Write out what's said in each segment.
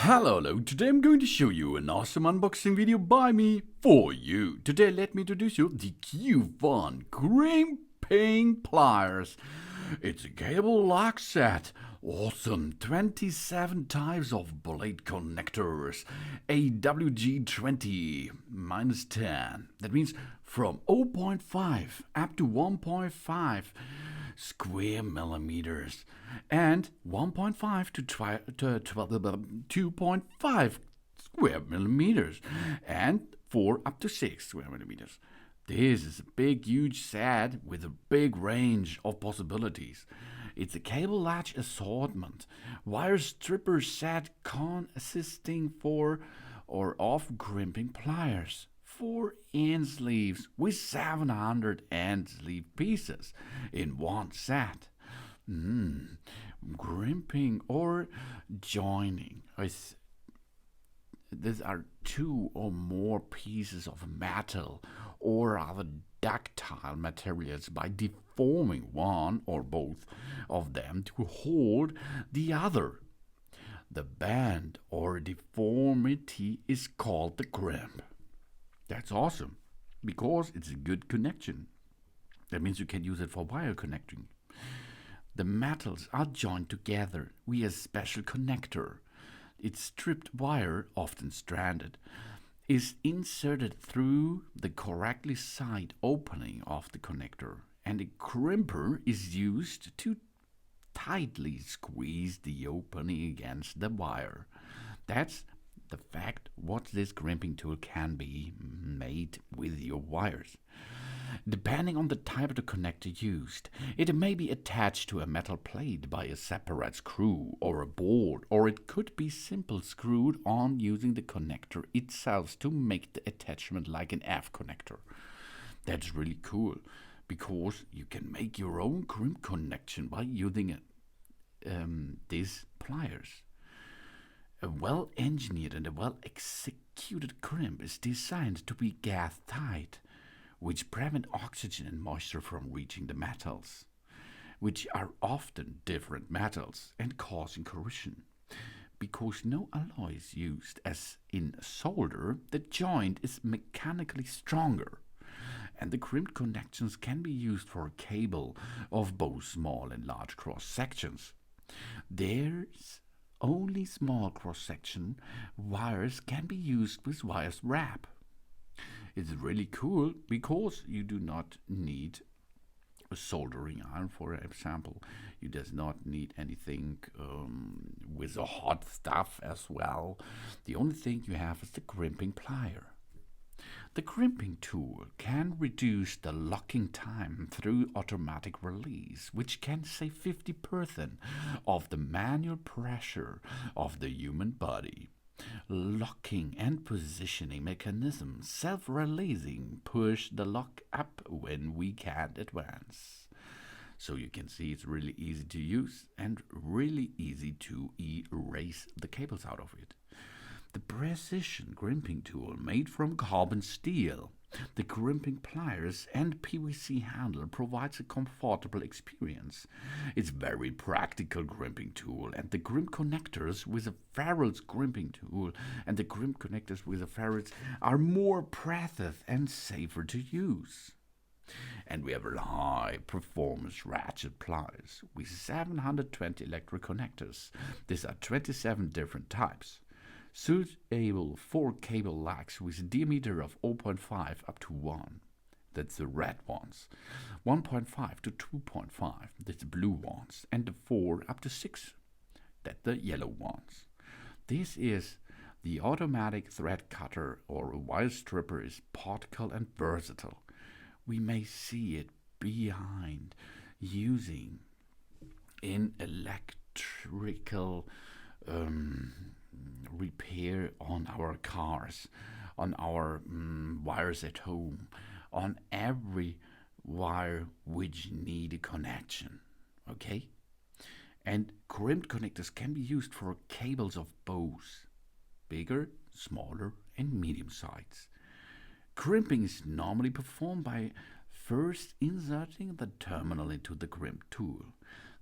Hello, today I'm going to show you an awesome unboxing video by me for you. Today let me introduce you the Qfun crimping pliers. It's a cable lock set. Awesome 27 types of blade connectors. AWG20-10. That means from 0.5 up to 1.5 square millimeters and 1.5 to 2.5 square millimeters and 4 up to 6 square millimeters. This is a big, huge set with a big range of possibilities. It's a cable latch assortment, wire stripper set consisting for or of crimping pliers. 4 end sleeves with 700 end sleeve pieces in one set. Crimping or joining. These are 2 or more pieces of metal or other ductile materials by deforming one or both of them to hold the other. The bend or deformity is called the crimp. That's awesome, because it's a good connection. That means you can use it for wire connecting. The metals are joined together via a special connector. Its stripped wire, often stranded, is inserted through the correctly sized opening of the connector, and a crimper is used to tightly squeeze the opening against the wire. That's the fact what this crimping tool can be made with your wires. Depending on the type of the connector used, it may be attached to a metal plate by a separate screw or a board, or it could be simply screwed on using the connector itself to make the attachment like an F connector. That's really cool, because you can make your own crimp connection by using these pliers. A well-engineered and a well-executed crimp is designed to be gas-tight, which prevent oxygen and moisture from reaching the metals, which are often different metals and causing corrosion. Because no alloy is used as in solder, the joint is mechanically stronger, and the crimped connections can be used for a cable of both small and large cross-sections. There's only small cross-section wires can be used with wires wrap. It's really cool because you do not need a soldering iron, for example. You does not need anything with a hot stuff as well. The only thing you have is the crimping plier. The crimping tool can reduce the locking time through automatic release, which can save 50% of the manual pressure of the human body. Locking and positioning mechanism, self-releasing, push the lock up when we can't advance. So you can see it's really easy to use and really easy to erase the cables out of it. The precision crimping tool made from carbon steel, the crimping pliers and PVC handle provides a comfortable experience. It's very practical crimping tool, and the crimp connectors with the ferrules crimping tool and the crimp connectors with the ferrules are more precise and safer to use. And we have a high performance ratchet pliers with 720 electric connectors. These are 27 different types, suitable for cable locks with a diameter of 0.5 up to 1. That's the red ones. 1.5 to 2.5. That's the blue ones. And the 4 up to 6. That's the yellow ones. This is the automatic thread cutter or a wire stripper is portable and versatile. We may see it behind using in electrical repair on our cars, on our wires at home, on every wire which need a connection. Okay? And crimped connectors can be used for cables of both bigger, smaller, and medium size. Crimping is normally performed by first inserting the terminal into the crimp tool.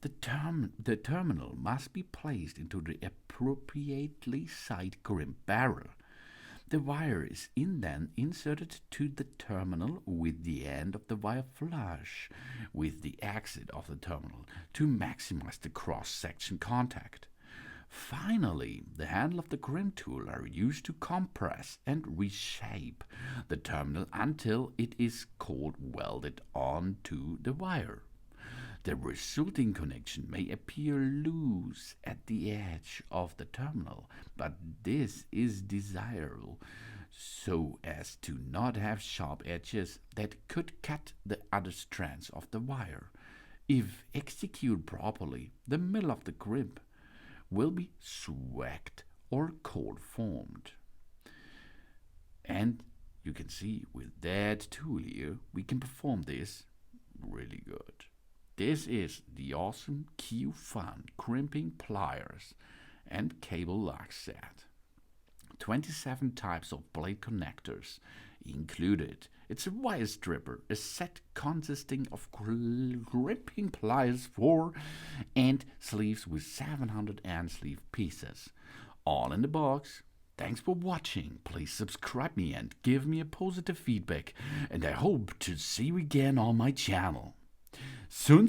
The terminal must be placed into the appropriately sized crimp barrel. The wire is then inserted to the terminal with the end of the wire flush with the exit of the terminal to maximize the cross-section contact. Finally, the handle of the crimp tool are used to compress and reshape the terminal until it is cold welded onto the wire. The resulting connection may appear loose at the edge of the terminal, but this is desirable so as to not have sharp edges that could cut the other strands of the wire. If executed properly, the middle of the crimp will be swagged or cold formed. And you can see with that tool here, we can perform this really good. This is the awesome Qfun crimping pliers and cable lug set. 27 types of blade connectors included. It's a wire stripper, a set consisting of crimping pliers for and sleeves with 700 end sleeve pieces. All in the box. Thanks for watching. Please subscribe me and give me a positive feedback. And I hope to see you again on my channel. Soon.